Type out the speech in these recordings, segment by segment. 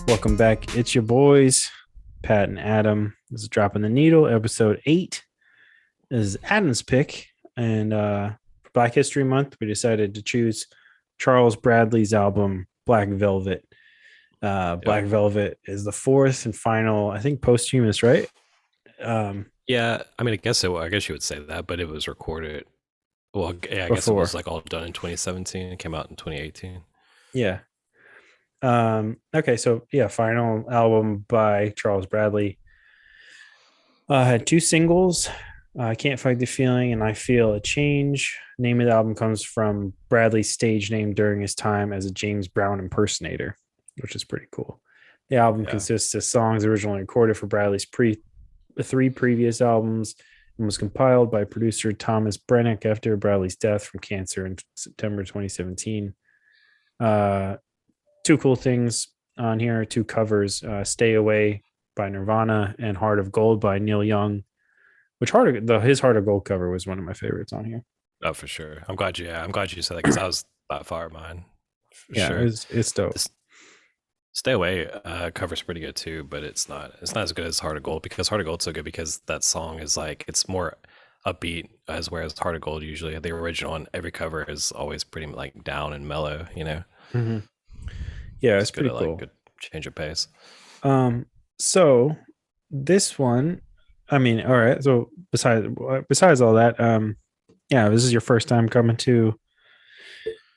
Welcome back. It's your boys, Pat and Adam. This is Dropping the Needle, episode 8. This is Adam's pick. And for Black History Month, we decided to choose Charles Bradley's album, Black Velvet. Black Velvet is the fourth and final, I think, posthumous, right? Yeah, I mean, I guess you would say that, but it was recorded. Well, yeah, I guess it Before. was like all done in 2017. It came out in 2018. Yeah. Okay, so yeah, final album by Charles Bradley. Had two singles. I Can't Fight the Feeling and I Feel a Change. Name of the album comes from Bradley's stage name during his time as a James Brown impersonator, which is pretty cool. The album consists of songs originally recorded for Bradley's three previous albums and was compiled by producer Thomas Brennick after Bradley's death from cancer in September 2017. Two cool things on here, two covers, Stay Away by Nirvana and Heart of Gold by Neil Young, which his Heart of Gold cover was one of my favorites on here. Oh, for sure. I'm glad you said that because that was by far mine. Sure. It's dope. Stay Away cover's pretty good too, but it's not as good as Heart of Gold because Heart of Gold's so good because that song is like it's more upbeat whereas Heart of Gold usually the original and every cover is always pretty like down and mellow, you know. Mm-hmm. Yeah, it's pretty cool. Good change of pace. So this one, I mean, all right. So besides all that, yeah, this is your first time coming to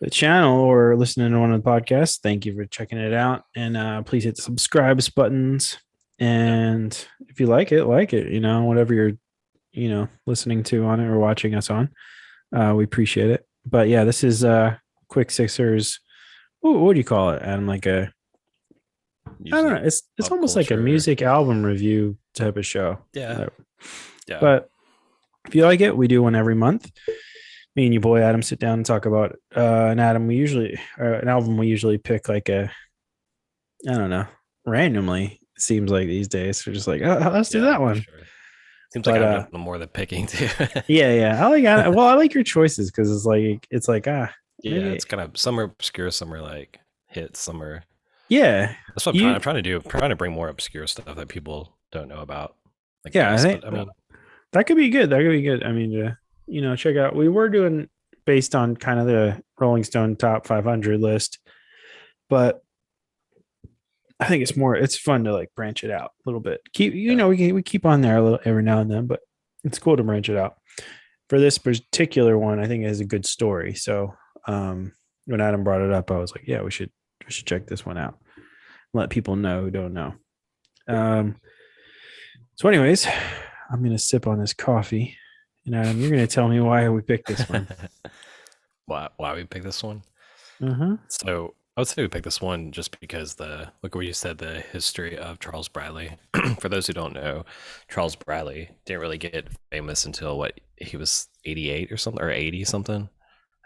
the channel or listening to one of the podcasts. Thank you for checking it out, and please hit the subscribe buttons. And if you like it, you know, whatever you're, listening to on it or watching us on, we appreciate it. But yeah, this is Quick Sixers. What do you call it? And like I don't know. It's almost like a music album review type of show. Yeah. But if you like it, we do one every month. Me and your boy Adam sit down and talk about an album we usually pick like I don't know, randomly. It seems like these days we're just like, let's do that one. Sure. Seems like I'm doing more than picking too. yeah. I like your choices because it's like it's kind of some are obscure, some are like hits, some are. Yeah, that's what I'm trying to do. I'm trying to bring more obscure stuff that people don't know about. Like I think that could be good. I mean, check out. We were doing based on kind of the Rolling Stone top 500 list, but I think it's fun to like branch it out a little bit. We keep on there a little every now and then, but it's cool to branch it out. For this particular one, I think it has a good story. So when Adam brought it up, I was like, yeah, we should check this one out. Let people know who don't know. So anyways, I'm going to sip on this coffee. And Adam, you're going to tell me why we picked this one. Why we picked this one? Mm-hmm. So I would say we picked this one just because look where you said the history of Charles Bradley. For those who don't know, Charles Bradley didn't really get famous until he was 88 or something, or 80 something.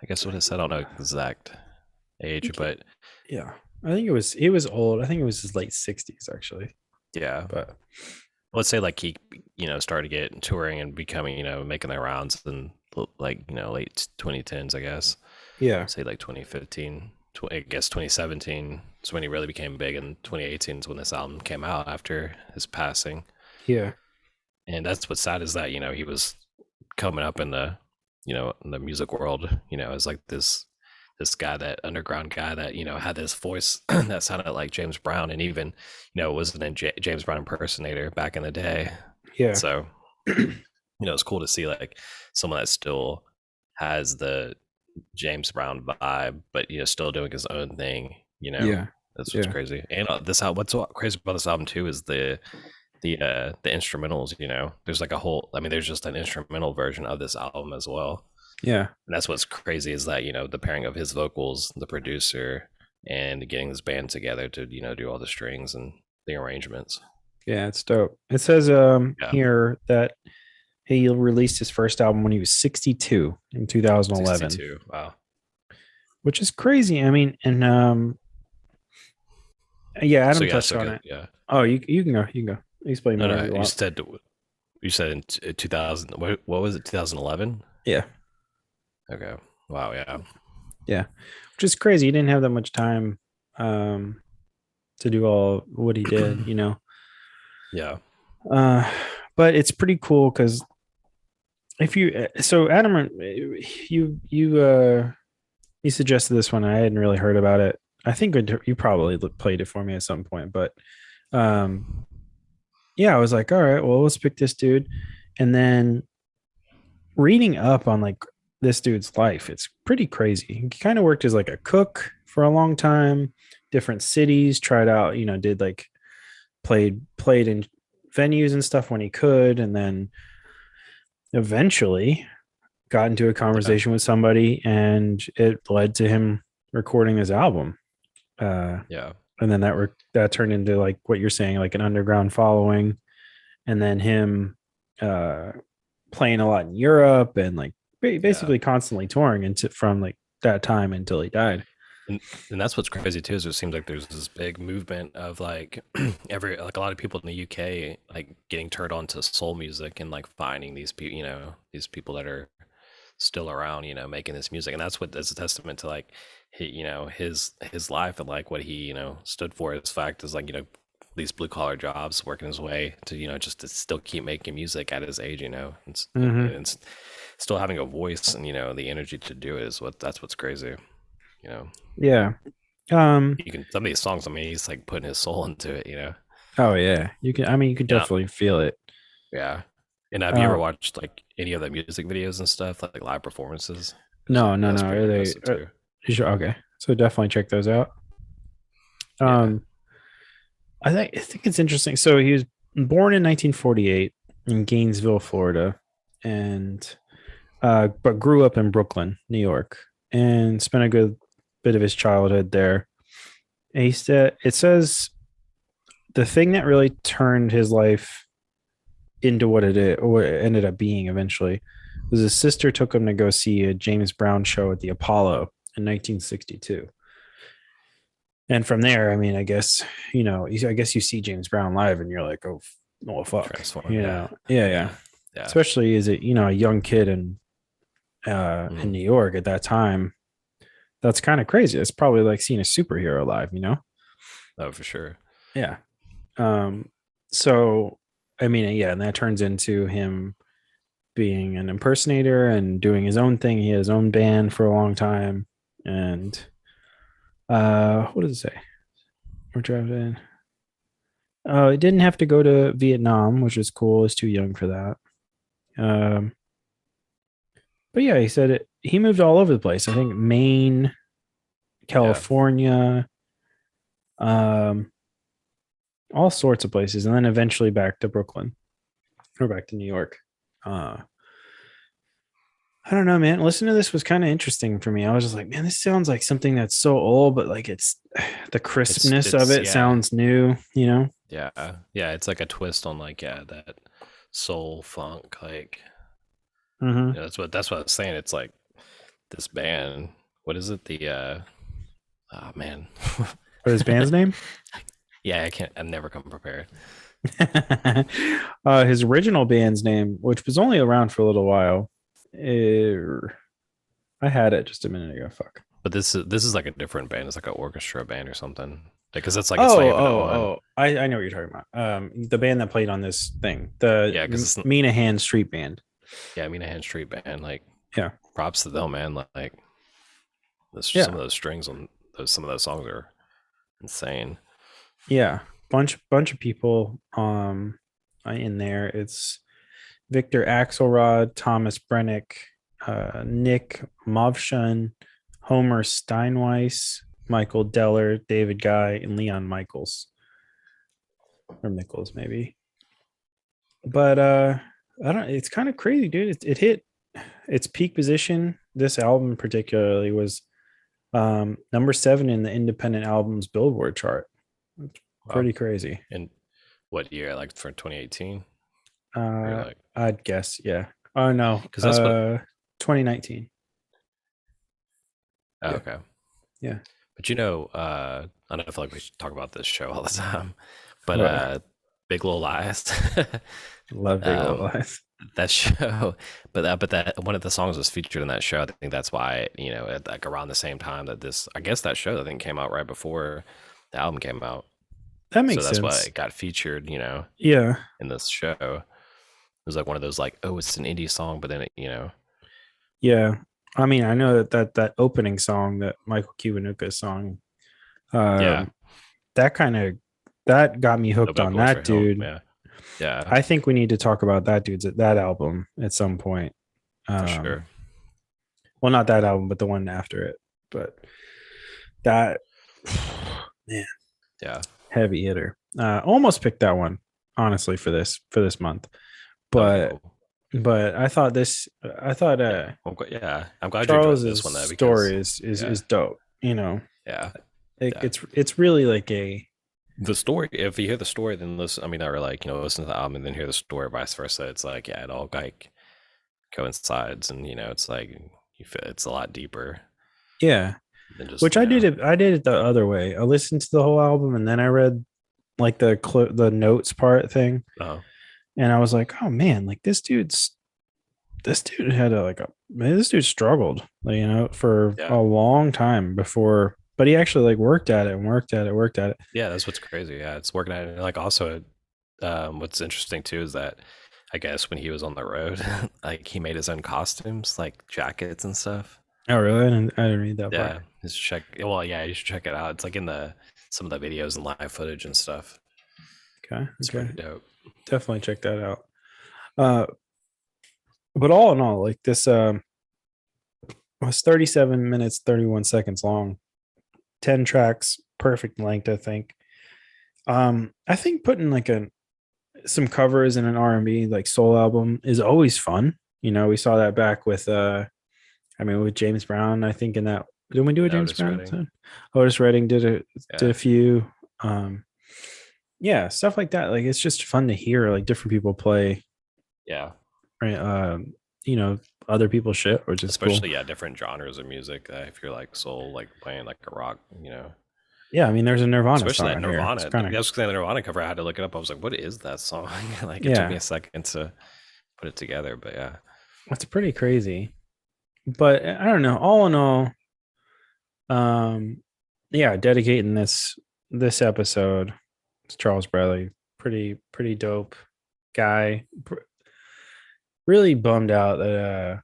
I guess what it said. I don't know exact age, but yeah, I think he was old. I think it was his late 60s actually. Yeah, but let's say like he started getting touring and becoming making their rounds in like late 2010s, I guess. Yeah, say like 2015, I guess 2017 is when he really became big, and 2018 is when this album came out after his passing. Yeah, and that's what's sad is that he was coming up in the in the music world as like this guy, that underground guy that had this voice that sounded like James Brown, and even wasn't a James Brown impersonator back in the day. Yeah, so it's cool to see like someone that still has the James Brown vibe, but still doing his own thing. Yeah, that's what's crazy. And this album, what's so crazy about this album too is the instrumentals. There's like there's just an instrumental version of this album as well. Yeah, and that's what's crazy is that the pairing of his vocals, the producer, and getting this band together to do all the strings and the arrangements. Yeah, it's dope. It says here that he released his first album when he was 62 in 2011. 62, wow, which is crazy. I mean, and yeah, Adam touched on it. Yeah. Oh, you can go. Explain. No, you said in 2000. What was it? 2011. Yeah. Okay. Wow. Yeah. Yeah. Which is crazy. He didn't have that much time to do all what he did, you know. Yeah. Uh, but it's pretty cool because if you so Adam, you suggested this one. I hadn't really heard about it. I think you probably played it for me at some point, but um, yeah, I was like, all right, well, let's pick this dude. And then reading up on like this dude's life, it's pretty crazy. He kind of worked as like a cook for a long time, different cities, tried out, you know, did like played in venues and stuff when he could, and then eventually got into a Yeah. conversation with somebody, and it led to him recording his album. Uh, Yeah. and then that turned into like what you're saying, like an underground following, and then him uh, playing a lot in Europe and like Yeah. basically constantly touring into from like that time until he died. And and that's what's crazy too, is it seems like there's this big movement of like every like a lot of people in the UK like getting turned on to soul music and like finding these people, these people that are still around, making this music. And that's what is a testament to like his life and like what he, stood for. His fact is like, these blue collar jobs, working his way to, just to still keep making music at his age, Mm-hmm. and still having a voice and, the energy to do it is that's what's crazy, you know. Yeah. Um. You can some of these songs, I mean, he's like putting his soul into it. Oh yeah. You can. I mean, you could Yeah. definitely feel it. Yeah. And have you ever Uh. watched like any of the music videos and stuff, like live performances? Because No. No. that's No. pretty Are they? impressive too. You sure? Okay. So definitely check those out. Yeah. Um. I think it's interesting. So he was born in 1948 in Gainesville, Florida, and but grew up in Brooklyn, New York, and spent a good bit of his childhood there. And it says the thing that really turned his life into what it is, or what it ended up being eventually, was his sister took him to go see a James Brown show at the Apollo in 1962. And from there, I mean, I guess, I guess you see James Brown live and you're like, oh, well, fuck, Transform. Yeah. yeah, yeah. Yeah. Yeah. Especially as a young kid in Mhm. New York at that time. That's kind of crazy. It's probably like seeing a superhero live. Oh, for sure. Yeah. Um, so I mean, yeah, and that turns into him being an impersonator and doing his own thing. He had his own band for a long time. And what does it say? We're driving. Oh, it didn't have to go to Vietnam, which is cool. It's too young for that. Um, but yeah, he said it. He moved all over the place. I think Maine, Yeah. California, um, all sorts of places, and then eventually back to Brooklyn or back to New York. Uh, I don't know, man. Listening to this was kind of interesting for me. I was just like, man, this sounds like something that's so old, but like it's the crispness of It's it yeah. sounds new. Yeah. Yeah. It's like a twist on like, yeah, that soul funk. Like, Mm-hmm. that's what I was saying. It's like this band. What is it? Oh man. What is his band's name? Yeah, I never come prepared. His original band's name, which was only around for a little while. I had it just a minute ago. Fuck. But this is like a different band. It's like an orchestra band or something. Because it's not Oh, even oh, on. oh. I know what you're talking about. The band that played on this thing, the Yeah, because it's Minahan Street Band. yeah, I mean a hand street band. Like Yeah. props to them, man. Like some Yeah. of those strings on some of those songs are insane. Yeah. Bunch of people in there. It's Victor Axelrod, Thomas Brennick, Nick Movshun, Homer Steinweiss, Michael Deller, David Guy, and Leon Michaels. Or Michaels, maybe. But I don't it's kind of crazy, dude. It hit its peak position. This album particularly was number 7 in the independent albums Billboard chart. It's Wow. pretty crazy. And what year? Like for 2018? Or Uh, like I'd guess, yeah. Oh no, because that's what 2019. oh, Yeah, okay. yeah. But I don't feel like we should talk about this show all the time. But What? Big Little Lies. Love Big Little um Lies. that show, but that one of the songs was featured in that show. I think that's why, at like around the same time that this, I guess that show I think came out right before the album came out. That So makes that's why sense. it got featured, Yeah. in this show. It was like one of those like, oh, it's an indie song, but then Yeah. I mean, I know that opening song, that Michael Kiwanuka song, yeah, um, that kind of that got me the hooked on vocals for that him, dude. yeah, yeah, I think we need to talk about that album at some point. for Um, sure, well, not that album, but the one after it. But that man, yeah. heavy hitter. Almost picked that one, honestly, for this month. Okay, But cool. I thought Yeah, yeah. I'm glad you enjoyed this Charles's one though, because story is yeah, is dope. yeah, yeah. It's really like a The story. If you hear the story, then listen. I mean, or like listen to the album and then hear the story, vice versa. It's like yeah, it all like coincides, and it's like you feel it's a lot deeper yeah. than just Which I did it the other way. I listened to the whole album and then I read like the notes part thing, uh, and I was like, oh man, like this dude had man, this dude struggled, like, for a yeah, long time before, but he actually like worked at it and worked at it. yeah. That's what's crazy. Yeah, it's working out. And like also, what's interesting too is that I guess when he was on the road, like he made his own costumes, like jackets and stuff. Oh really? I didn't read that part. Yeah, just check. Well, yeah, you should check it out. It's like in the some of the videos and live footage and stuff. Okay, It's okay, pretty dope. definitely check that out. uh but all in all, like this was 37 minutes 31 seconds long, 10 tracks, perfect length, I think. I think putting like some covers in an R&B like soul album is always fun. We saw that back with with James Brown. I think in that, didn't we do a James Otis Brown Redding. episode? Otis Redding did a Yeah, few. Um, yeah, stuff like that. Like it's just fun to hear like different people play, yeah. right? You know, other people's shit, which is cool. Especially yeah, different genres of music. If you're like soul, like playing like a rock. Yeah, I mean, there's a Nirvana Especially song that on here. It's Nirvana. kind of I was saying the Nirvana cover. I had to look it up. I was like, what is that song? Like it took me yeah, a second to put it together, but yeah, it's pretty crazy. But I don't know. All in all, um, yeah, dedicating this episode to Charles Bradley. Pretty dope guy. Really bummed out that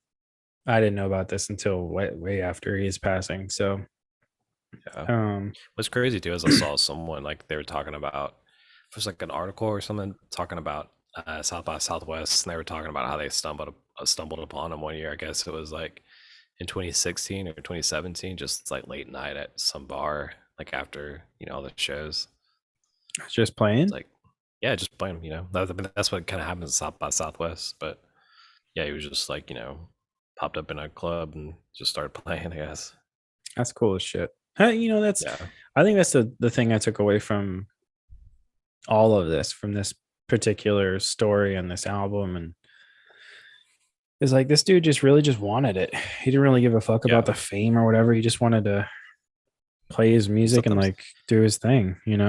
I didn't know about this until way after his passing. So yeah. um What's crazy too is I saw someone like they were talking about it was like an article or something talking about South by Southwest, and they were talking about how they stumbled upon him one year. I guess it was like in 2016 or 2017, just like late night at some bar, like after all the shows. just It's playing. like yeah, just playing. That's what kind of happens at South by Southwest. But yeah, he was just like popped up in a club and just started playing. I guess. That's cool as shit. That's Yeah. I think that's the thing I took away from all of this, from this particular story and this album, and is like this dude just really just wanted it. He didn't really give a fuck about Yeah. the fame or whatever. He just wanted to play his music and Sometimes like do his thing. yeah,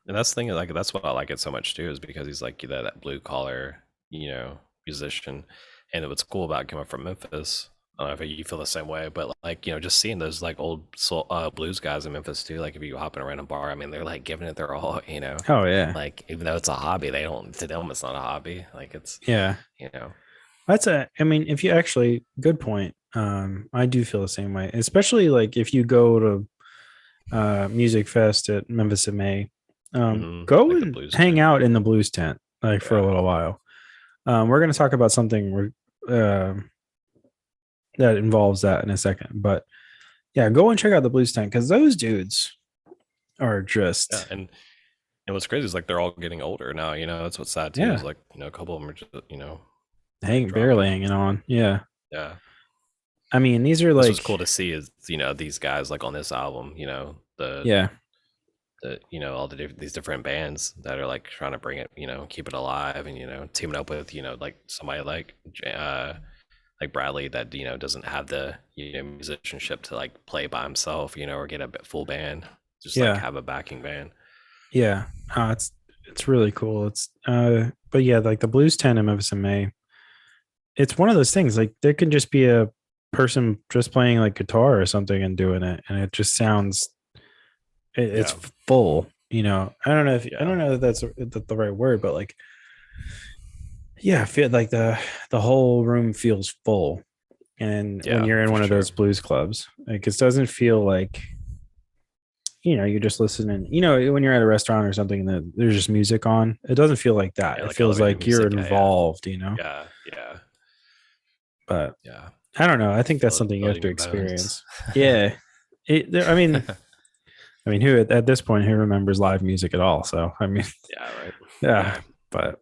and that's the thing. Like that's why I like it so much too, is because he's like that blue collar, musician. And what's cool about coming from Memphis, I don't know if you feel the same way, but like just seeing those like old soul, blues guys in Memphis too. Like if you hop in a random bar, I mean, they're like giving it their all. Oh yeah. Like even though it's a hobby, they don't to them it's not a hobby. Like it's Yeah. you know I mean, if you actually, good point. I do feel the same way, especially like if you go to Music Fest at Memphis in May, go like the and blues hang tent. out in the blues tent like for a Yeah, little while. We're going to talk about something that involves that in a second, but yeah, go and check out the blues tent because those dudes are yeah, just and what's crazy is like they're all getting older now. That's what's sad too yeah, is like a couple of them are just barely dropping. hanging on. Yeah, Yeah. I mean these are This was like cool to see is these guys like on this album, yeah, all these different bands that are like trying to bring it, keep it alive, and teaming up with like somebody like Bradley that doesn't have the musicianship to like play by himself, or get a full band, just like yeah, have a backing band. yeah. It's really cool. It's but yeah, like the blues tent in Memphis in May, it's one of those things like there can just be a person just playing like guitar or something and doing it, and it just sounds it's Yeah, full. I don't know if I Yeah. don't know if that's the right word, but like, yeah, I feel like the whole room feels full. And when Yeah, you're in for one of sure. those blues clubs, like it doesn't feel like you're just listening. When you're at a restaurant or something and there's just music on, it doesn't feel like that. Yeah, It like feels elevator like you're music. Yeah, yeah. involved. Yeah, yeah, But yeah. I don't know. I think that's Feel it, something you feel it have in to your bones. experience. Yeah. I mean, who at this point who remembers live music at all? So I mean, Yeah, right. yeah. Yeah. But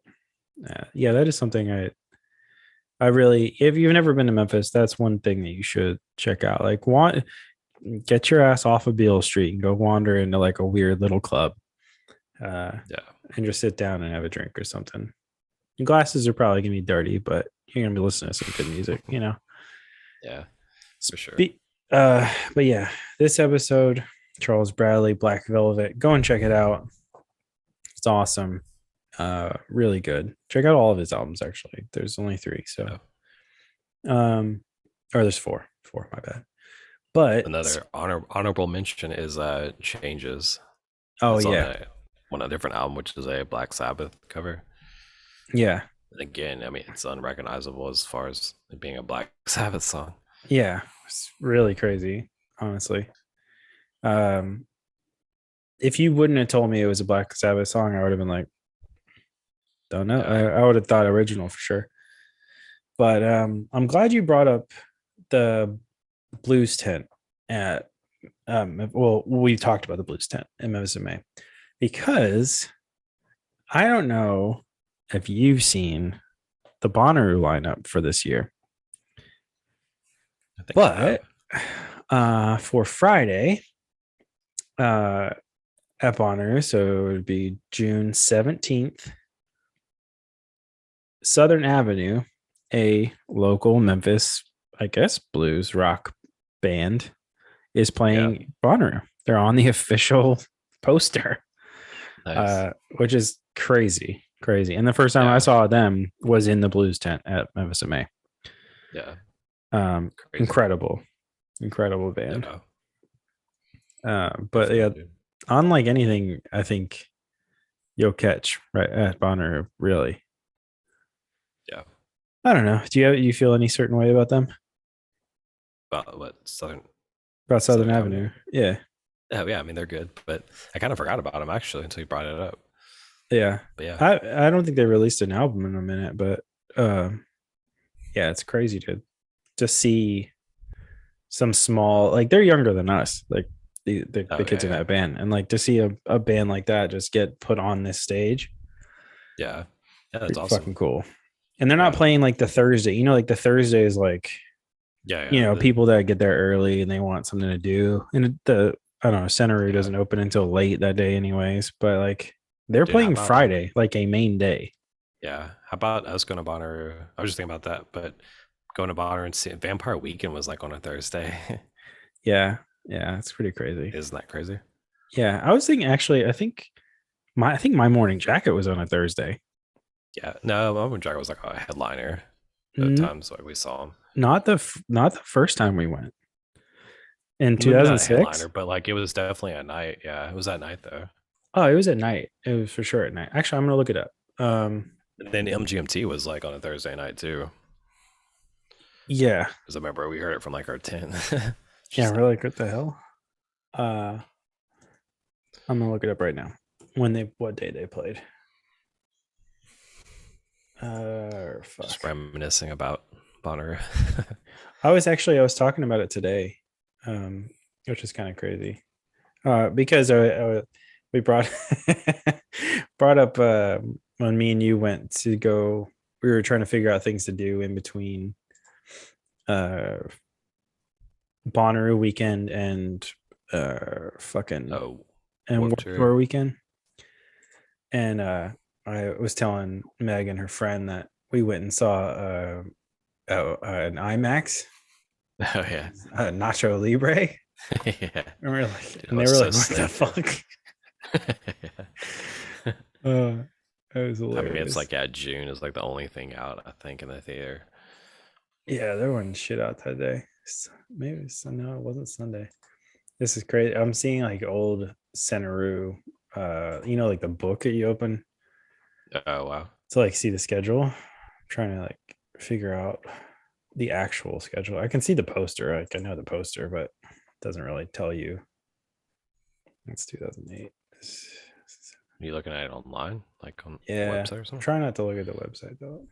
yeah, that is something I really, if you've never been to Memphis, that's one thing that you should check out. Like, get your ass off of Beale Street and go wander into like a weird little club, uh, Yeah. and just sit down and have a drink or something. Your glasses are probably gonna be dirty, but you're gonna be listening to some good music. Yeah, for sure. Spe- but yeah, this episode, Charles Bradley, Black Velvet, go and check it out. It's awesome. Really good. Check out all of his albums. Actually, there's only three, so Yeah. um, or there's four. My bad. But Another honorable mention is Changes. oh It's on yeah, a different album, which is a Black Sabbath cover. yeah, And again, I mean, it's unrecognizable as far as it being a Black Sabbath song. yeah. It's really crazy, honestly. Um, if you wouldn't have told me it was a Black Sabbath song, I would have been like, don't know. Yeah. I would have thought original for sure. But I'm glad you brought up the blues tent at well, we talked about the blues tent in Memphis in May because I don't know if you've seen the Bonnaroo lineup for this year, I think I have. but for Friday uh, at Bonnaroo, so it would be June 17th, Southern Avenue, a local Memphis, I guess, blues rock band is Yeah. playing Bonnaroo. They're on the official poster, Nice. which is crazy, crazy. And the first time I Yeah. saw them was in the blues tent at Memphis in May. Yeah. Crazy. Incredible, incredible band. Yeah. But yeah, Definitely. unlike anything, I think you'll catch right at Bonnaroo. Really, Yeah. I don't know. You feel any certain way about them? About what About Southern Southern Avenue? Avenue? Yeah, Oh yeah, I mean they're good, but I kind of forgot about them actually until you brought it up. yeah. But yeah. I don't think they released an album in a minute, but yeah, it's crazy to see some small, like they're younger than us, like the Oh kids yeah, in yeah. that band, and like to see a band like that just get put on this stage, Yeah. Yeah, that's pretty awesome. fucking cool. And they're not Yeah. playing like the Thursday, like the Thursday is like, Yeah, yeah. people that get there early and they want something to do, and the I don't know, Center Yeah. doesn't open until late that day anyways, but like they're Dude, how playing about Friday like a main day. yeah. How about us going to Bonnaroo? I was just thinking about that, but going to Bonnaroo and seeing Vampire Weekend was like on a Thursday. Yeah, yeah, it's pretty crazy. Isn't that crazy? Yeah, I was thinking actually, I think my morning jacket was on a Thursday. Yeah. No, Moment Dragon was like a headliner the N- times like we saw him. not the first time we went in Maybe not a 2006. headliner, but like it was definitely at night. Yeah, it was at night though. Oh, it was at night. It was for sure at night. Actually, I'm gonna look it up. And then MGMT was like on a Thursday night too. Yeah, Because I remember we heard it from like our 10. yeah. Just We're like, what the hell? Uh, I'm gonna look it up right now. What day they played? just Fuck. reminiscing about Bonner. I was talking about it today, which is kind of crazy. Because we brought up when me and you went to go. We were trying to figure out things to do in between uh Bonnaroo weekend and fucking Oh, and Warp Warped Tour. Tour weekend. And I was telling Meg and her friend that we went and saw an IMAX, Oh yeah, Nacho Libre. yeah. And we are like, Dude, I and they was were so like, what the sick. fuck? Uh, that was I mean, it's hilarious. like yeah, June is like the only thing out I think in the theater. Yeah, there wasn't shit out that day. Maybe no, it wasn't Sunday. This is crazy. I'm seeing like old Centeroo like the book that you open Oh wow. to like see the schedule. I'm trying to like figure out the actual schedule. I can see the poster. Like I know the poster, but it doesn't really tell you. It's 2008. Are you looking at it online, like on a Yeah, website or something? try not to look at the website though.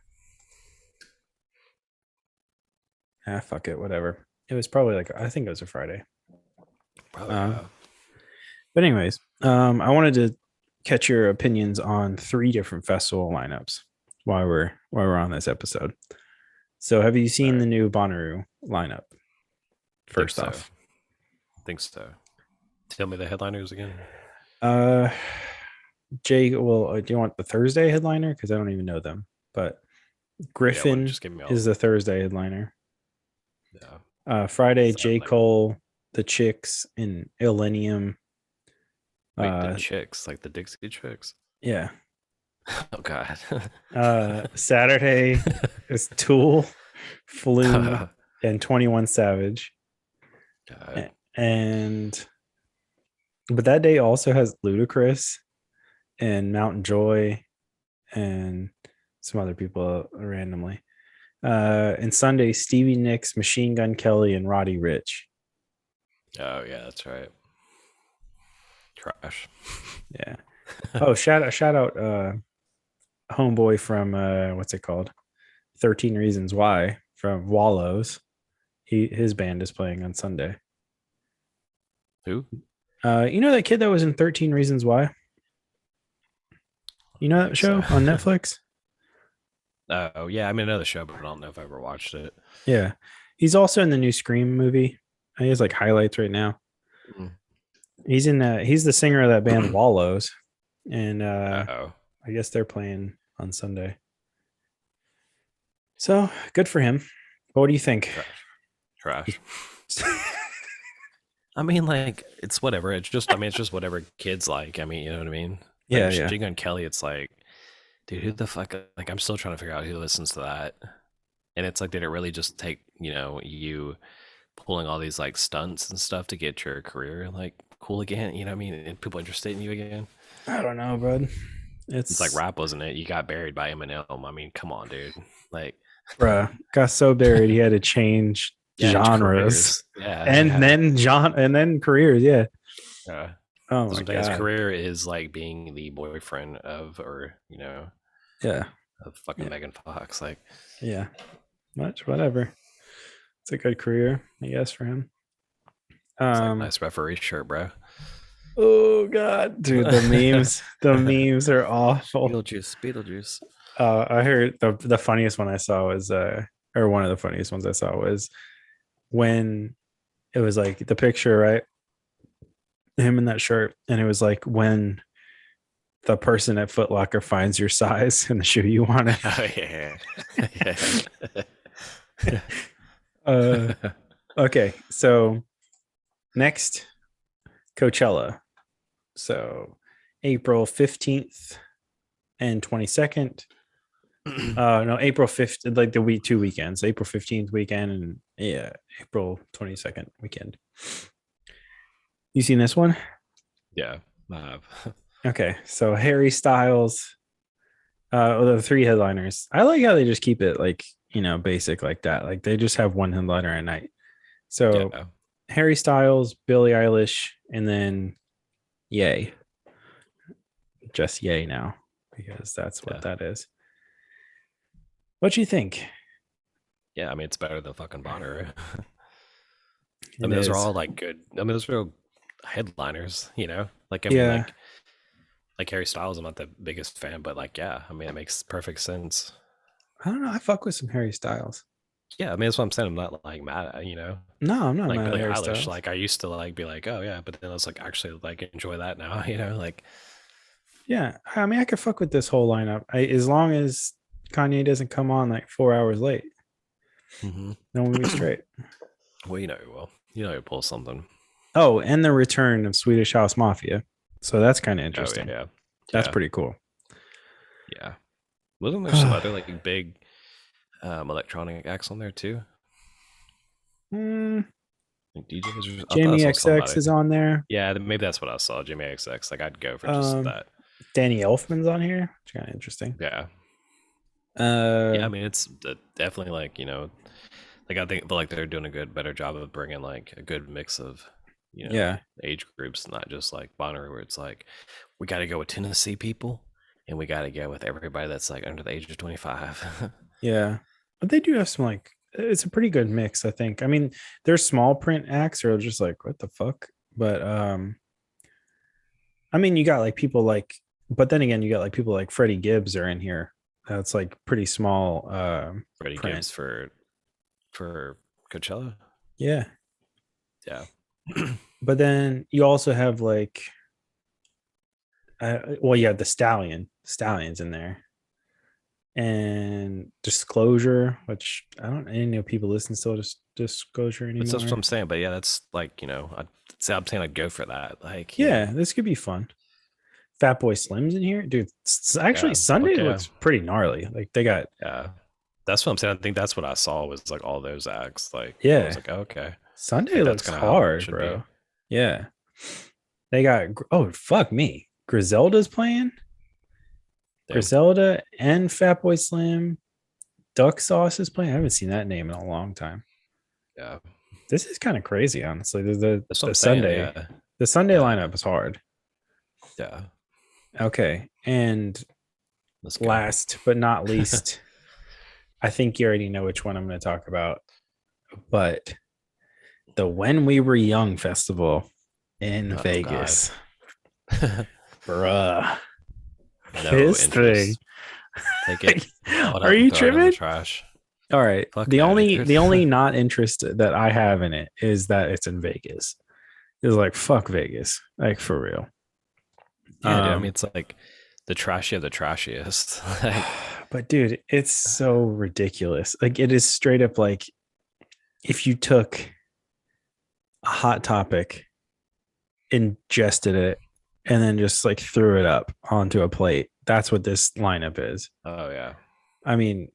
Ah, fuck it, whatever. It was probably like I think it was a Friday. Probably Um, yeah. but anyways, I wanted to catch your opinions on three different festival lineups while we're on this episode. So, have you All seen the right. new Bonnaroo lineup? Think First so. off, Think so. Tell me the headliners again. uh, Jay. Well, do you want the Thursday headliner? Because I don't even know them. But Yeah, what? Griffin Just give me is all. the Thursday headliner. Yeah. Friday, So J. like Cole, the Chicks, and Illenium. wait, the Uh, chicks, like the Dixie chicks. yeah. Oh God. Saturday is Tool, Flume, and 21 Savage. God. And but that day also has Ludacris and Mountain Joy and some other people randomly. And Sunday, Stevie Nicks, Machine Gun Kelly, and Roddy Rich. Oh yeah, that's right. Trash. Yeah. Oh, shout out homeboy from what's it called? 13 Reasons Why from Wallows. His band is playing on Sunday. Who? You know that kid that was in 13 Reasons Why? You I know that think so. show on Netflix? Oh yeah, I mean I know the show, but I don't know if I ever watched it. Yeah. He's also in the new Scream movie. He has like highlights right now. Mm. He's the singer of that band Wallows. And Oh, I guess they're playing on Sunday. So good for him. What do you think? trash. Trash. I mean, like, it's whatever. It's just, I mean, it's just whatever kids like. I mean, you know what I mean? Like, Yeah, yeah. Machine Gun Kelly, it's like, dude, who the fuck? Like, I'm still trying to figure out who listens to that. And it's like, did it really just take, you pulling all these, like, stunts and stuff to get your career, like, cool again? You know what I mean? And people interested in you again? I don't know, bud. It's like It's rap, wasn't it? You got buried by Eminem. I mean, come on, dude. Like, bruh, got so buried he had to change yeah, genres. careers. Yeah, And yeah. then careers, yeah. Yeah. Oh my Sometimes his god. career is like being the boyfriend of, or Yeah. of fucking Yeah. Megan Fox. Like, Yeah. Much whatever. It's a good career, I guess, for him. it's like Um nice referee shirt, bro. oh god, dude, the memes are awful. Beetlejuice, Beetlejuice. I heard the funniest one I saw was or one of the funniest ones I saw was when it was like the picture, right? Him in that shirt, and it was like when the person at Foot Locker finds your size and the shoe you wanted. Oh yeah, uh okay, so next Coachella. So April 15th and 22nd. No, April 5th, like the week 2 weekends, April 15th weekend and yeah, April 22nd weekend. You seen this one? yeah. Okay, so Harry Styles, the three headliners. I like how they just keep it like, basic like that. Like they just have one headliner at night. So Yeah, Harry Styles, Billie Eilish, and then Yay. Just Yay now, because that's what yeah, that is. What do you think? yeah. I mean, it's better than fucking Bonner. I It mean, those are is. all like good. I mean, those are headliners. Like I mean, Yeah. like Harry Styles. I'm not the biggest fan, but like, yeah. I mean, it makes perfect sense. I don't know. I fuck with some Harry Styles. Yeah, I mean, that's what I'm saying. I'm not like mad at, No, I'm not like mad at Billie Harry Eilish. Styles. Like I used to like be like, oh yeah, but then I was like actually like enjoy that now, like Yeah. I mean, I could fuck with this whole lineup. As long as Kanye doesn't come on like 4 hours late, mm-hmm. then we'll be straight. Well, you pull something. Oh, and the return of Swedish House Mafia. So that's kind of Oh interesting. yeah, That's yeah, pretty cool. yeah. Wasn't there some other like big electronic acts on there too? Hmm. Like DJs, I thought I Jamie saw XX somebody. is on there. Maybe that's what I saw. Jimmy XX. Like I'd go for just Um, that. Danny Elfman's on here. It's kind of interesting. Yeah, yeah. Uh, I mean, it's definitely like like I think like they're doing a better job of bringing like a good mix of yeah, age groups, not just like Bonnaroo, where it's like we got to go with Tennessee people and we got to go with everybody that's like under the age of 25. yeah. But they do have some like it's a pretty good mix, I think. I mean, their small print acts are just like what the fuck, but I mean, you got like people like, but then again, you got like people like Freddie Gibbs are in here. That's like pretty small Freddie print. Gibbs for Coachella. Yeah. Yeah. But then you also have like, well, you have the Stallions in there, and Disclosure, which I didn't know people listen still to Disclosure But that's what anymore. I'm saying. But yeah, that's like I'm saying I'd go for that. Like Yeah, this could be fun. Fat Boy Slim's in here, dude. Actually, yeah, Sunday fuck yeah, looks pretty gnarly. Like they got, yeah. That's what I'm saying. I think that's what I saw was like all those acts. Like I was yeah, like, oh, okay, Sunday like that's looks kind of how it hard, should be. bro. Yeah, they got. Oh fuck me, Griselda's playing. Damn. Griselda and Fatboy Slim. Duck Sauce is playing. I haven't seen that name in a long time. Yeah, This is kind of crazy, honestly. that's what The I'm saying. Sunday, Yeah, the Sunday yeah, lineup is hard. yeah. Okay, and Let's go. last but not least, I think you already know which one I'm going to talk about, but the When We Were Young Festival in Oh God. Vegas, bruh. No This thing. interest. Take it, blow it Are up, and you throw it in the tripping? trash. All right. Fuck The no, only dude. the only not interest that I have in it is that it's in Vegas. It's like fuck Vegas, like for real. Yeah, dude. I mean, Um, it's like the trashy of the trashiest. Like, but dude, it's so ridiculous. Like it is straight up like if you took a hot topic, ingested it, and then just like threw it up onto a plate. That's what this lineup is. oh yeah, I mean,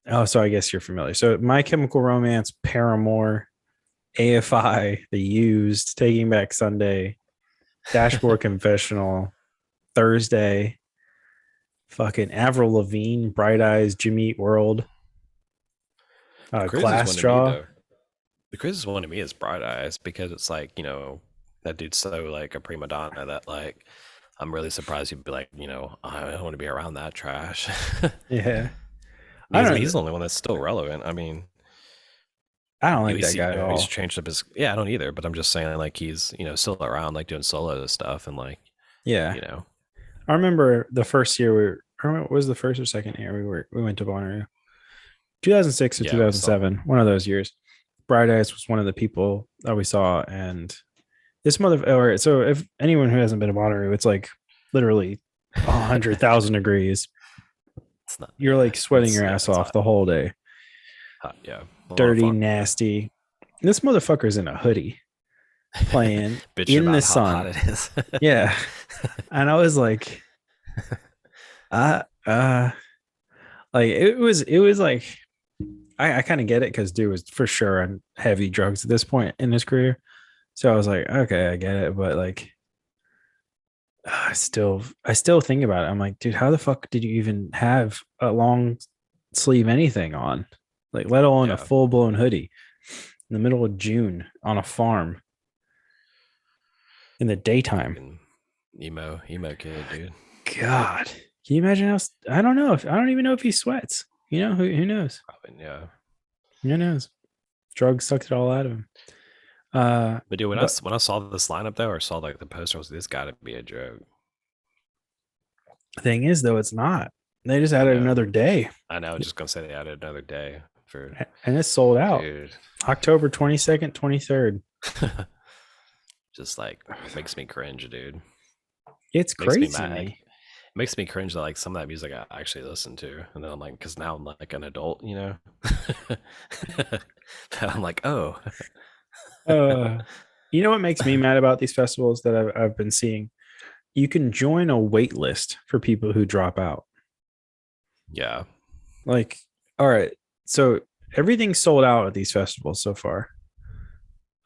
oh, so I guess you're familiar. So My Chemical Romance, Paramore, AFI, The Used, Taking Back Sunday, Dashboard Confessional, Thursday, fucking Avril Lavigne, Bright Eyes, Jimmy Eat World, the craziest Glass one to me Jaw. though. The craziest one to me is Bright Eyes because it's like that dude's so like a prima donna that like I'm really surprised you'd be like I don't want to be around that trash. Yeah. I Because I don't mean know. he's the only one that's still relevant. I mean I don't like that guy at he's all. changed up his I don't either, but I'm just saying like he's still around like doing solo stuff and like Yeah. you know I remember the first year was the first or second year we went to Bonnaroo. 2006 or yeah we saw 2007, one of those years. Bright Eyes was one of the people that we saw, and this mother. Or so if anyone who hasn't been to Bonnaroo, it's like literally 100,000 degrees. it's not You're like sweating your ass it's off hot, the whole day. yeah a lot of Dirty, fun nasty. This motherfucker's in a hoodie playing bitching in the about how sun. hot it is. Yeah, and I was like, uh, uh, like it was like I kind of get it because dude was for sure on heavy drugs at this point in his career. So I was like, okay, I get it, but like, I still think about it. I'm like, dude, how the fuck did you even have a long sleeve anything on? Like, let alone a Yeah, full blown hoodie in the middle of June on a farm in the daytime. fucking emo kid, dude. God, can you imagine how? I don't know if I don't even know if he sweats. Who knows? Probably, yeah. Who knows? Drugs sucked it all out of him. But dude, But when I saw this lineup though, or saw like the poster, I was like, this got to be a joke. the thing is, though, it's not. They just I added know, another day, I know. I was just gonna say they added another day for and it's sold out. dude. October 22nd, 23rd. Just like makes me cringe, dude. It's Makes me crazy to mad. me. It makes me cringe that like some of that music I actually listen to, and then I'm like, because now I'm like an adult, I'm like, oh, Uh, you know what makes me mad about these festivals that I've been seeing? You can join a wait list for people who drop out. yeah, Like, all right, so everything's sold out at these festivals so far.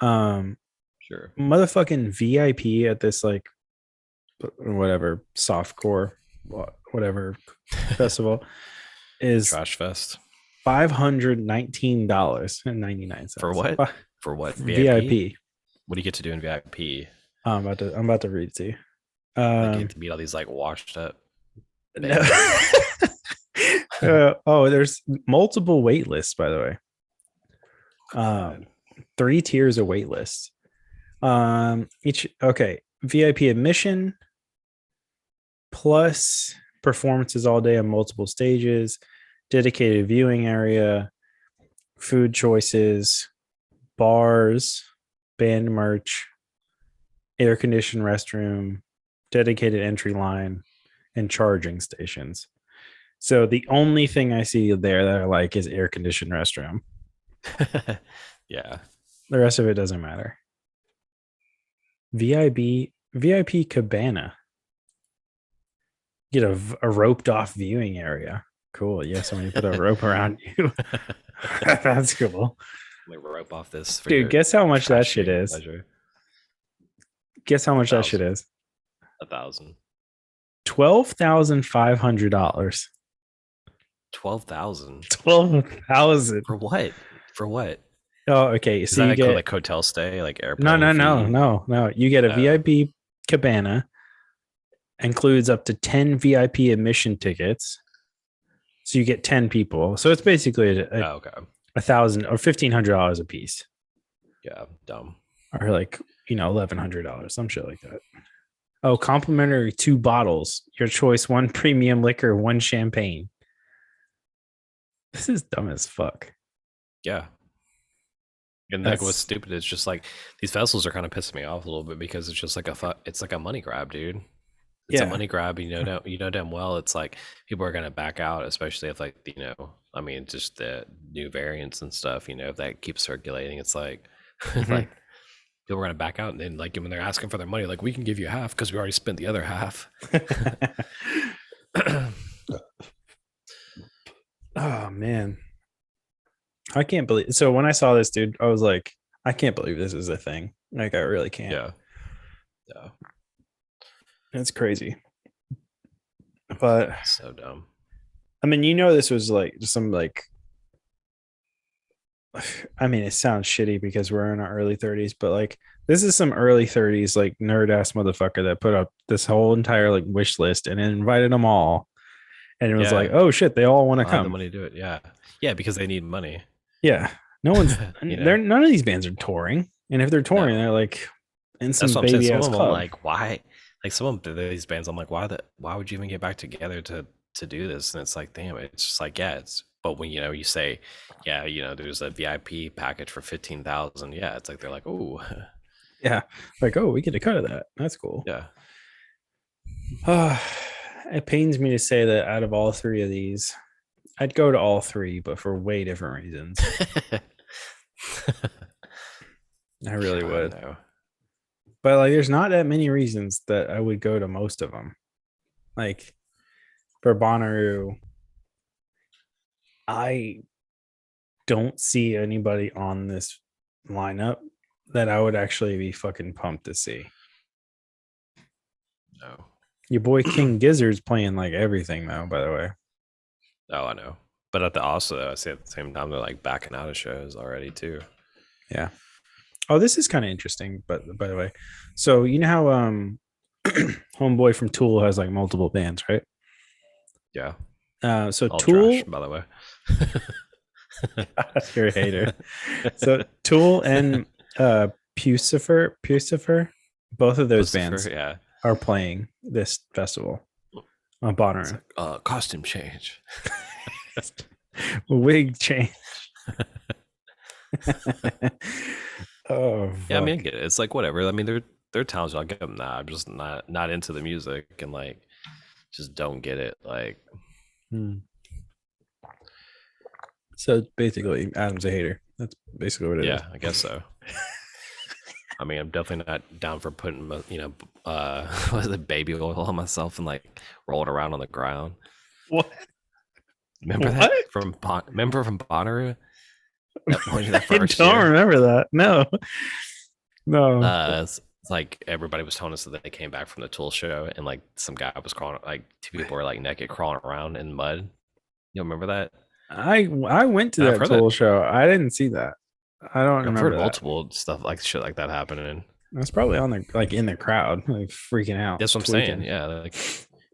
Um, Sure. motherfucking VIP at this like whatever softcore whatever festival is Trash fest. $519.99. For what? For what? VIP? VIP. What do you get to do in VIP? I'm about to read it to you. Like get to meet all these like washed up No. bands. Oh, there's multiple wait lists, by the way. God. 3 tiers of wait lists. Each okay. VIP admission plus performances all day on multiple stages, dedicated viewing area, food choices, bars, band merch, air conditioned restroom, dedicated entry line, and charging stations. So the only thing I see there that I like is air conditioned restroom. Yeah. The rest of it doesn't matter. VIP cabana. Get a roped off viewing area. Cool. Yeah, somebody put a rope around you. That's cool. Let me rope off this for Dude, your guess how much that shit trashing is. pleasure. Guess how A much that shit thousand. is. 1,000. $12,500. 12,000. 12,000. For what? For what? Oh, okay. Is So that you like get like hotel stay, like no, airplane no, no, fee? no. You get a Oh, VIP cabana, includes up to 10 VIP admission tickets. So you get 10 people. So it's basically okay. 1,000 or $1,500 a piece, Yeah, dumb. or like $1,100, some shit like that. Oh, complimentary 2 bottles, your choice: one premium liquor, one champagne. This is dumb as fuck. Yeah. And like what's That's stupid is just like these festivals are kind of pissing me off a little bit because it's just like it's like a money grab, dude. It's a yeah. money grab. You know damn well it's like people are gonna back out, especially if like I mean, just the new variants and stuff. If that keeps circulating, it's like Mhm. like people are gonna back out, and then like when they're asking for their money, like we can give you half because we already spent the other half. Oh man, I can't believe. So when I saw this, dude, I was like, I can't believe this is a thing. Like, I really can't. Yeah, yeah, It's crazy. But so dumb. I mean, this was like just some like. I mean, it sounds shitty because we're in our early 30s, but like this is some early 30s like nerd ass motherfucker that put up this whole entire like wish list and invited them all, and it was like, Yeah, oh shit, they all want to I'll have the come. money to do it. Yeah, yeah, because they need money. Yeah, no one's you know, they're none of these bands are touring, and if they're touring, no, they're like in that's some what I'm saying. baby Some ass of them, I'm club. like, why? Like some of these bands, I'm like, why would you even get back together to do this? And it's like, damn, it's just like, yeah, it's. But when you say, yeah, there's a VIP package for 15,000. Yeah, it's like they're like, oh, Yeah, like, oh, we get a cut of that. That's cool. yeah, It pains me to say that out of all three of these, I'd go to all three, but for way different reasons. I really God, would. no. But like, there's not that many reasons that I would go to most of them. Like for Bonnaroo, I don't see anybody on this lineup that I would actually be fucking pumped to see. No. Your boy King Gizzard's playing like everything though, by the way. Oh, I know. But I say at the same time they're like backing out of shows already too. Yeah. Oh, this is kind of interesting, but by the way. So you know how Homeboy from Tool has like multiple bands, right? Yeah, So all trash, Tool, by the way. you're a hater. So Tool and Pucifer, both of those Lucifer, bands yeah. are playing this festival on It's Bonnaroo. like costume change. Wig change. Oh Yeah, I mean, I fuck. get it. It's like whatever. I mean, they're talented. I'll give them that. I'm just not into the music and like just don't get it. Like, Hmm. So basically, Adam's a hater. That's basically what it is. yeah, I guess so. I mean, I'm definitely not down for putting what is it, baby oil on myself and like rolling around on the ground. What? Remember that What? remember from Bonnaroo? That I first don't year. remember that. No. No. It's like everybody was telling us that they came back from the Tool show, and like some guy was crawling, like two people were like naked crawling around in mud. You remember that? I went to And I've that heard that. Tool show. I didn't see that. I don't I've heard remember that. multiple stuff like shit like that happening. I was probably on the like in the crowd, like freaking out, That's what I'm saying. tweaking. Yeah, like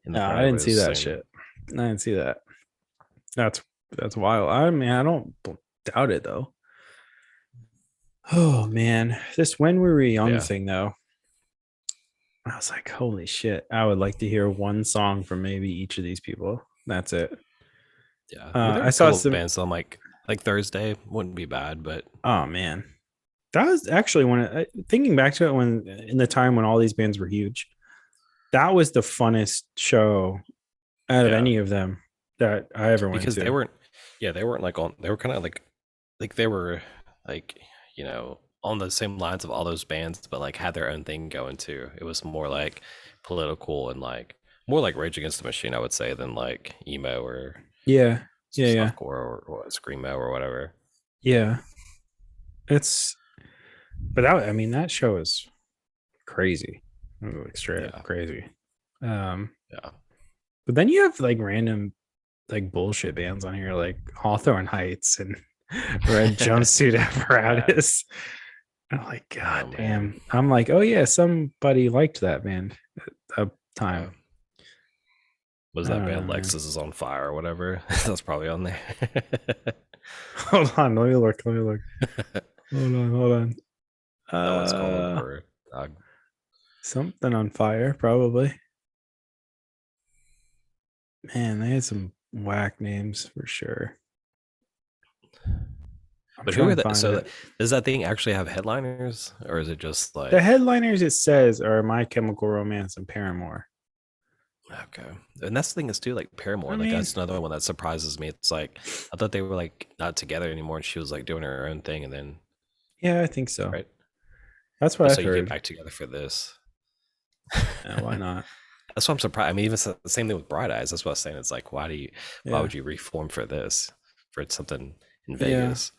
in the No, front, I didn't everybody see was that saying, shit. I didn't see that. That's that's wild. I mean, I don't doubt it though. Oh man, this when we were young yeah, thing though. I was like, holy shit! I would like to hear one song from maybe each of these people. That's it. yeah. I mean, there were I a saw couple of some. bands on like Thursday wouldn't be bad, but Oh man, that was actually when thinking back to it when in the time when all these bands were huge. That was the funnest show out of yeah, any of them that I ever went because they to. weren't, yeah, they weren't like on. They were kind of like they were like on the same lines of all those bands, but like had their own thing going too. It was more like political and like more like Rage Against the Machine, I would say, than like emo or Yeah, yeah, yeah, softcore or screamo or whatever. yeah. It's but that I mean that show is crazy, like straight up Yeah, crazy. Um, yeah. but then you have like random like bullshit bands on here like Hawthorne Heights and Red Jumpsuit Yeah. Apparatus. I'm like, Oh God man. damn. I'm like, oh yeah, somebody liked that band at a Yeah. time. Was I that don't know, band man. Lexus is on fire or whatever? That's probably on there. Hold on, let me look. Let me look. Hold on, hold on. That one's called for Something on fire, probably. Man, they had some whack names for sure. I'm but who trying are to that? find So it. does that thing actually have headliners, or is it just The like headliners it says are My Chemical Romance and Paramore. okay? And that's the thing is too like I Paramore. Like mean, that's another one that surprises me. It's like I thought they were like not together anymore, and she was like doing her own thing, and then yeah, I think so. right. That's what But I've so you get heard. back together for this. Yeah, why not? That's what I'm surprised. I mean, even the same thing with Bright Eyes. That's what I was saying. It's like, why Yeah. would you reform for this, for something in Yeah. Vegas?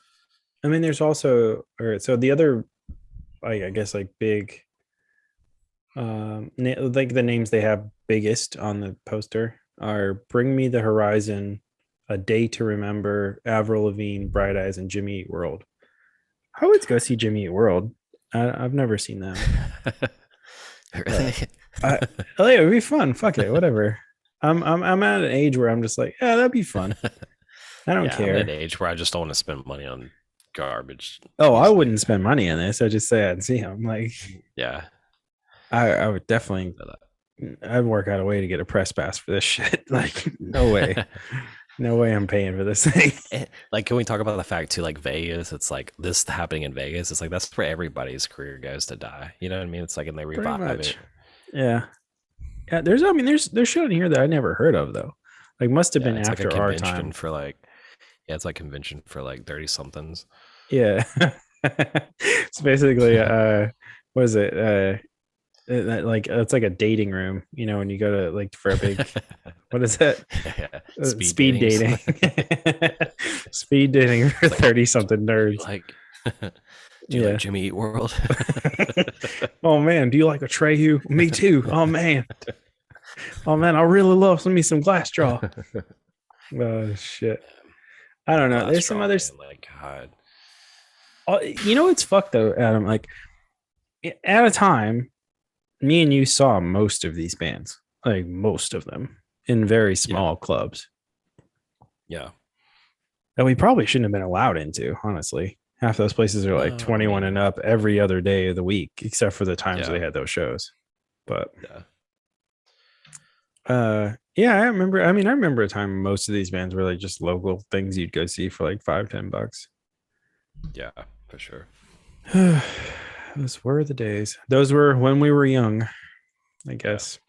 I mean, there's also, all right. So the other, I guess, like big, like the names they have biggest on the poster are Bring Me the Horizon, A Day to Remember, Avril Lavigne, Bright Eyes, and Jimmy Eat World. I would go see Jimmy Eat World. I've never seen them, Really? but I, oh yeah, it would be fun. Fuck it, whatever. I'm at an age where I'm just like, yeah, that'd be fun. I don't Yeah, I'm at an care. age where I just don't want to spend money on garbage Oh, I music. wouldn't spend money on this. I just say I'd see him. Like, Yeah. I would definitely, I'd work out a way to get a press pass for this shit. Like, no way, no way I'm paying for this thing. Like, can we talk about the fact too? Like Vegas, it's like this happening in Vegas. It's like that's where everybody's career goes to die. You know what I mean? It's like, and they Pretty revive much. it. Yeah. Yeah. I mean, there's shit in here that I never heard of though. Like, must have Yeah, been it's like a after our convention time. for like, yeah, it's like convention for like 30 somethings. Yeah. It's basically, what is it? Like it's like a dating room, when you go to like for a big, what is that? Yeah, speed Speed datings. dating. Speed dating for It's like, 30 something do you nerds. like, do you like Yeah. Jimmy Eat World? Oh man, do you like a Treyu? Me too. Oh man. Oh man, I really love me some glass jaw. Oh shit. I don't know. Glass There's some straw, others. man. Like God. It's fucked though, Adam. Like at a time, me and you saw most of these bands, like most of them in very Yeah, small clubs yeah. that we probably shouldn't have been allowed into, honestly. Half those places are like No, I 21 and mean, up every other day of the week, except for the times they yeah, had those shows. But yeah, yeah, I remember a time most of these bands were like just local things you'd go see for like 5-10 bucks. yeah, for sure. Those were the days. Those were when we were young, I Yeah. guess.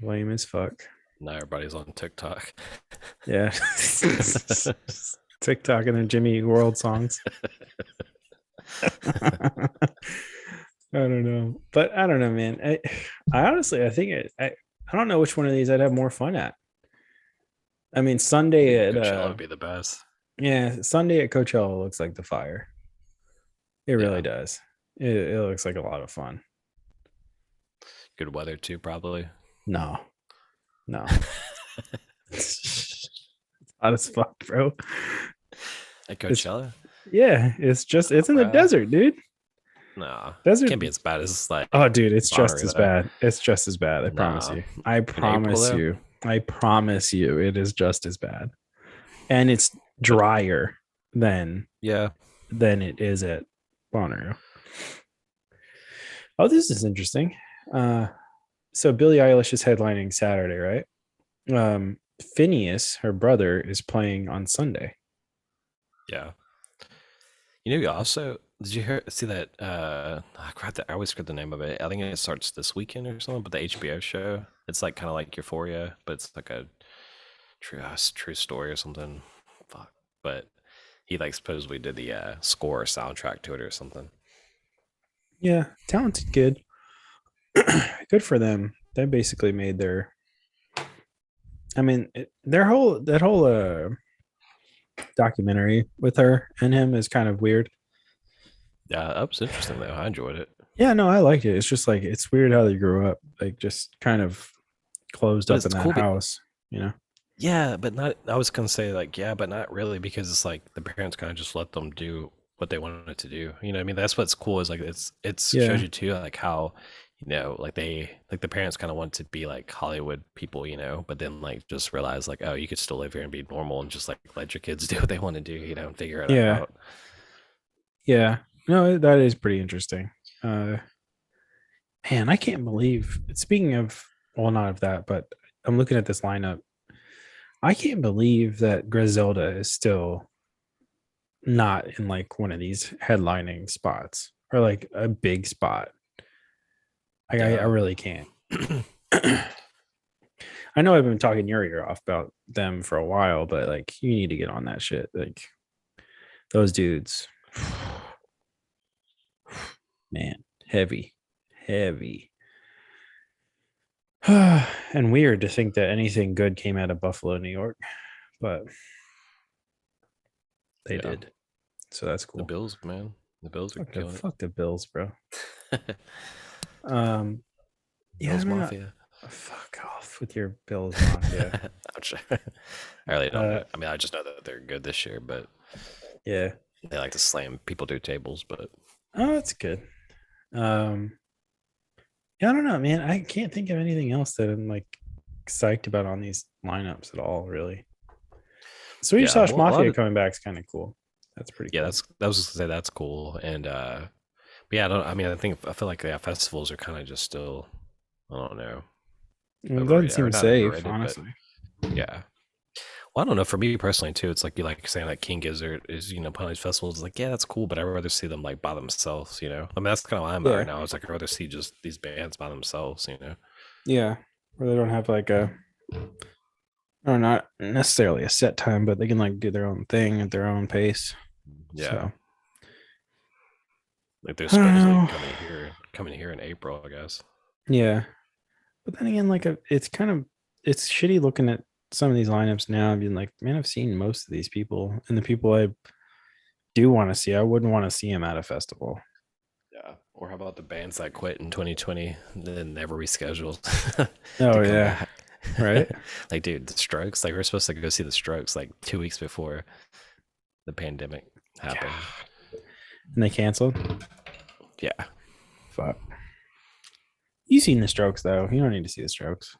Lame as fuck. Now everybody's on TikTok. Yeah. TikTok and then Jimmy World songs. I don't know. But I don't know, man. I honestly I think I don't know which one of these I'd have more fun at. I mean, I Sunday think at Coachella would be the best. Sunday at Coachella looks like the fire. It really Yeah, does. It looks like a lot of fun. Good weather too, probably. No, no. It's hot as fuck, bro. At It's Coachella? yeah, it's in the Bruh. desert, dude. Nah. Desert. Can't be as bad as like Oh, dude, it's just Bonnaroo as though. bad. It's just as bad. I promise Nah. you. I In April promise though? you. I promise you, it is just as bad, and it's But drier than yeah. it is at Bonnaroo. Oh, this is interesting. Uh, so Billie Eilish is headlining Saturday, right? Phineas, her brother, is playing on Sunday. Yeah. You know, you also did you hear see that I always forget the name of it. I think it starts this weekend or something, but the HBO show. It's like kind of like Euphoria, but it's like a true story or something. Fuck. But he like supposedly did the score or soundtrack to it or something. Yeah, talented kid. Good for them. They basically made their. I mean, their whole that whole documentary with her and him is kind of weird. Yeah, that was interesting though. I enjoyed it. Yeah, no, I liked it. It's just like it's weird how they grew up, like just kind of closed But up in it's that cool. house, you know? Yeah, but not. I was gonna say like yeah, but not really because it's like the parents kind of just let them do what they wanted to do. You know, what I mean, that's what's cool is like it's shows Yeah, you too like how like they like the parents kind of want to be like Hollywood people, but then like just realize like oh you could still live here and be normal and just like let your kids do what they want to do, and figure it yeah, out. yeah. No, that is pretty interesting. Uh, man, I can't believe. Speaking of, well, not of that, but I'm looking at this lineup. I can't believe that Griselda is still not in like one of these headlining spots or like a big spot. I Yeah, really can't. I know I've been talking your ear off about them for a while, but like you need to get on that shit. Like those dudes, man, heavy, heavy. And weird to think that anything good came out of Buffalo, New York, but they yeah. did. So that's The cool. Bills, man, the Bills are killing Fuck the Bills, bro. it. Um, yeah, I Bills don't know. Mafia. Fuck off with your Bills Mafia. Ouch. I really don't Uh, know. I mean, I just know that they're good this year, but yeah. they like to slam people through tables. But Oh, that's good. Um, yeah, I don't know, man. I can't think of anything else that I'm like psyched about on these lineups at all, really. Swedish yeah, Sauce well, a lot Mafia of coming back is kind of cool. That's pretty yeah, cool. that was just to say that's cool. And but yeah, I don't. I mean, I feel like yeah, festivals are kind of just still. I don't know, It doesn't overrated or seem not safe, overrated, but honestly. yeah. Well, I don't know. For me personally, too, it's like you like saying like King Gizzard is playing these festivals. It's like yeah, that's cool, but I'd rather see them like by themselves. I mean, that's kind of why I'm at right Yeah, now. It's like I'd rather see just these bands by themselves. yeah. Where they don't have like a, or not necessarily a set time, but they can like do their own thing at their own pace. Yeah, So like they're I don't supposedly know. coming here in April, I guess. Yeah, but then again, like it's kind of it's shitty looking at some of these lineups now. Being like, man, I've seen most of these people, and the people I do want to see, I wouldn't want to see them at a festival. Yeah. Or how about the bands that quit in 2020 and then never rescheduled to Oh come yeah, back? right. Like, dude, the Strokes. Like, we're supposed to go see the Strokes like 2 weeks before the pandemic happened. And they canceled. Yeah. Fuck. You seen the Strokes though? You don't need to see the Strokes.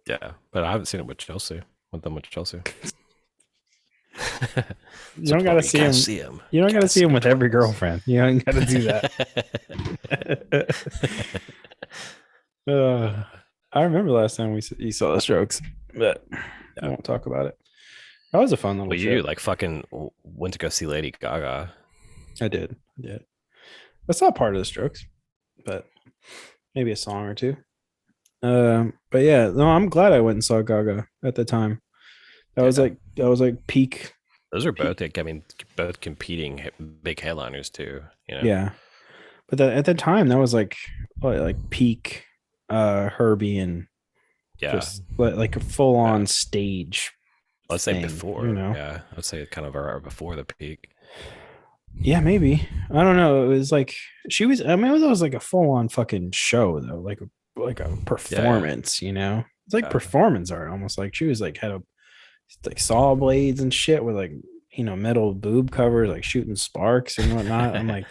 Yeah. But I haven't seen it with Chelsea. With them with Chelsea. You So, don't got to Plummy, you see gotta him. see him. You don't got to Gotta see see him them with every twins. girlfriend. You don't got to do that. uh, I remember last time you saw the Strokes, but I Yeah. won't talk about it. That was a fun little Well, you trip. like fucking went to go see Lady Gaga. I did. I did. That's not part of the Strokes, but maybe a song or two. But yeah, no, I'm glad I went and saw Gaga at the time. Yeah. That was like peak, Those are both, peak. like, I mean, both competing big headliners too. Yeah, but at the time that was like what, like peak, Herbie and Yeah. just like a full Yeah. on stage Let's say thing, you before. know? Yeah. I'd say kind of before the peak. Yeah, maybe. I don't know. It was like she was. I mean, it was like a full on fucking show though, like a Yeah, performance. You know, it's like yeah, performance art almost. Like she was like had a like saw blades and shit with like metal boob covers, like shooting sparks and whatnot. I'm like, it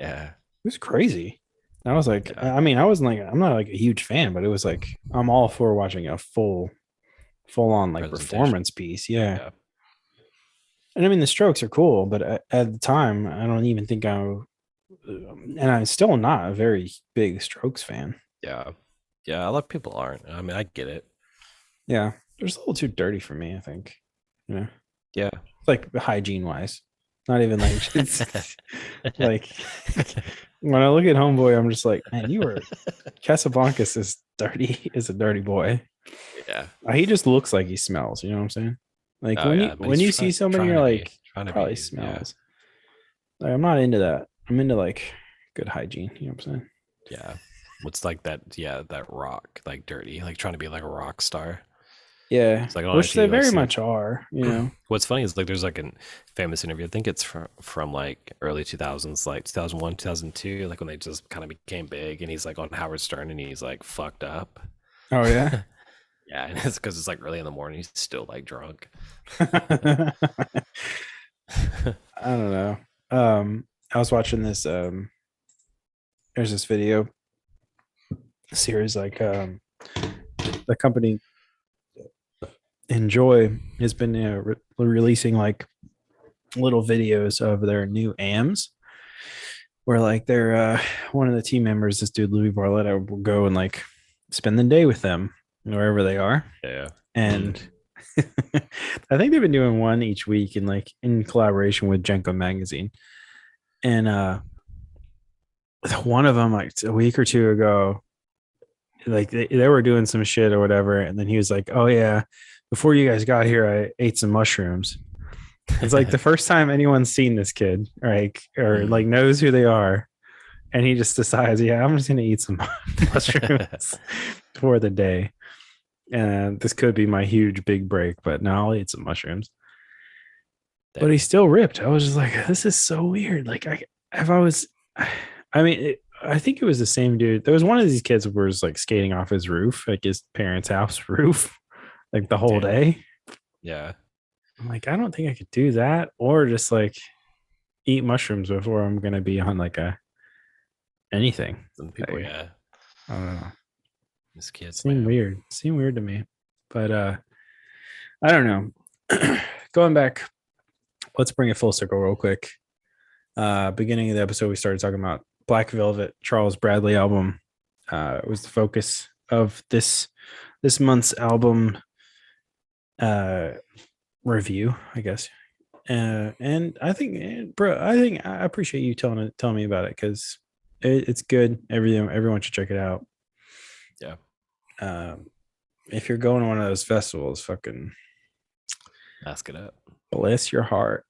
yeah, was crazy. I was like, yeah. I mean, I wasn't like I'm not like a huge fan, but it was like I'm all for watching a full on like Presentation. performance piece. Yeah. Yeah, And I mean, the Strokes are cool, but at the time, I don't even think and I'm still not a very big Strokes fan. yeah, yeah. A lot of people aren't. I mean, I get it. Yeah, they're just a little too dirty for me. I think, you know, Yeah. like hygiene wise, not even like it's like when I look at Homeboy, I'm just like, man, you were Casablancas is dirty, is a dirty boy. Yeah. He just looks like he smells. You know what I'm saying? Like Oh yeah, but when he's you see somebody, trying you're to be like, trying to probably be. Yeah, smells. Like, I'm not into that. I'm into like good hygiene. You know what I'm saying? yeah. What's like that? Yeah, that rock, like dirty, like trying to be like a rock star. Yeah, It's like I don't know which if they you like very see. much are. You know. What's funny is like there's like a famous interview. I think it's from like early 2000s, like 2001, 2002, like when they just kind of became big. And he's like on Howard Stern, and he's like fucked up. Oh yeah. Yeah, and it's because it's like early in the morning. He's still like drunk. I don't know. I was watching this. There's this video series like the company Enjoy has been releasing like little videos of their new AMs where like they're one of the team members, this dude Louis Barletta, will go and like spend the day with them wherever they are. Yeah. Mm. And I think they've been doing one each week in like in collaboration with Jenko magazine. And one of them like a week or two ago, like they were doing some shit or whatever, and then he was like, "Oh yeah, before you guys got here, I ate some mushrooms." It's like the first time anyone's seen this kid, right, or like Mm. knows who they are, and he just decides, "Yeah, I'm just gonna eat some mushrooms for the day." And this could be my huge big break, but no, I'll eat some mushrooms. But Damn. he's still ripped. I was just like, this is so weird. Like, if I was, I mean, I think it was the same dude. There was one of these kids who was like skating off his roof, like his parents' house roof, like the whole Damn. day. Yeah. I'm like, I don't think I could do that, or just like eat mushrooms before I'm gonna be on like a anything. Some people, Like, yeah. I don't know. These kids, Seemed man. weird. Seemed weird to me. But I don't know. Going back, let's bring it full circle real quick. Beginning of the episode, we started talking about Black Velvet, Charles Bradley album. It was the focus of this month's album uh, review, I guess. And I think, bro, I think I appreciate you telling me about it because it's good. Everyone should check it out. Yeah. Um, if you're going to one of those festivals, fucking Ask it up. bless your heart,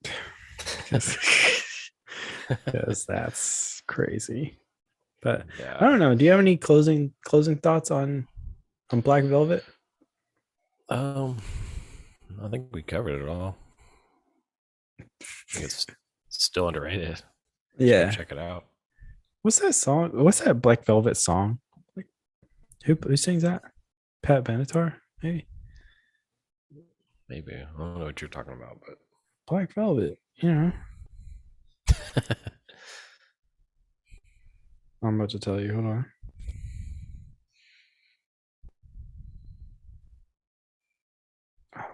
because that's crazy. But I Yeah. don't know. Do you have any closing thoughts on Black Velvet? Um, I think we covered it all. I think it's still underrated. Should go Yeah. check it out. What's that song? What's that Black Velvet song? Like who sings that? Pat Benatar? Maybe Maybe. I don't know what you're talking about, Black Velvet. You know, but I'm about to tell you. Hold on.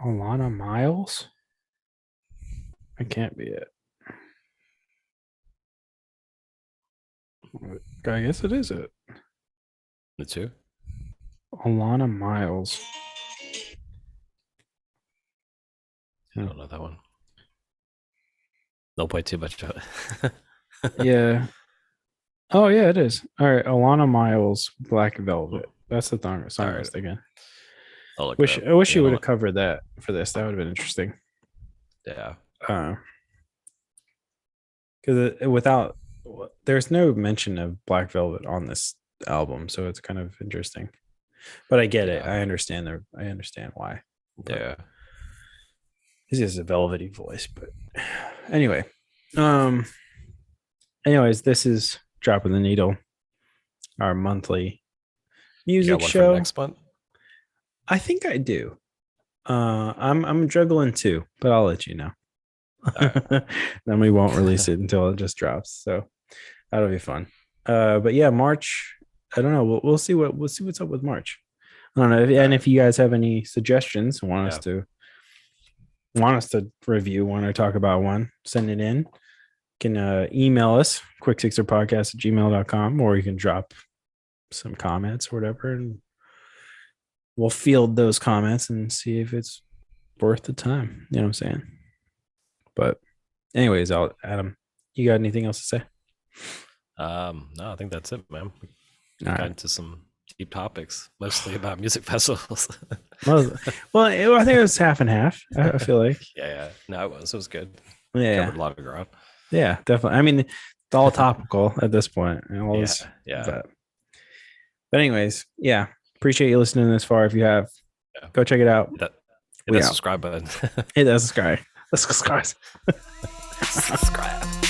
Alana Miles? It can't be it. I guess it is it. the two. Alana Miles. I Hmm. don't know that one. Don't play too much of it. Yeah. Oh yeah, it is. All right, Alana Miles, Black All Velvet. That's the song I right. was thinking. I'll look it up. I wish Yeah, you I would have don't. covered that for this. That would have been interesting. Yeah. Because without there's no mention of Black Velvet on this album, so it's kind of interesting. But I get it. Yeah. I understand why. But Yeah. he has a velvety voice. But anyway, um, anyways, this is Dropping the Needle, our monthly You got music one for show. next month? I think I do. I'm juggling two, but I'll let you know. All right. Then we won't release it until it just drops. So that'll be fun. But yeah, March. I don't know. We'll see what's up with March. I don't know. All And right. if you guys have any suggestions, Yeah. want us to review one or talk about one, send it in. You can email us quicksixerpodcast@gmail.com, or you can drop some comments or whatever, and we'll field those comments and see if it's worth the time. You know what I'm saying? But anyways, Adam, you got anything else to say? No, I think that's it, man. We All got right. into some deep topics, mostly about music festivals. Well, I think it was half and half. I feel like. Yeah. No, it was good. Yeah. Covered a lot of ground. Yeah, definitely. I mean, it's all topical at this point. And all Yeah. this, Yeah. but anyways, yeah. Appreciate you listening this far. If you have, Yeah. go check it out. Hit that, hit We that out. subscribe button. Hit that subscribe. Let's subscribe. Subscribe.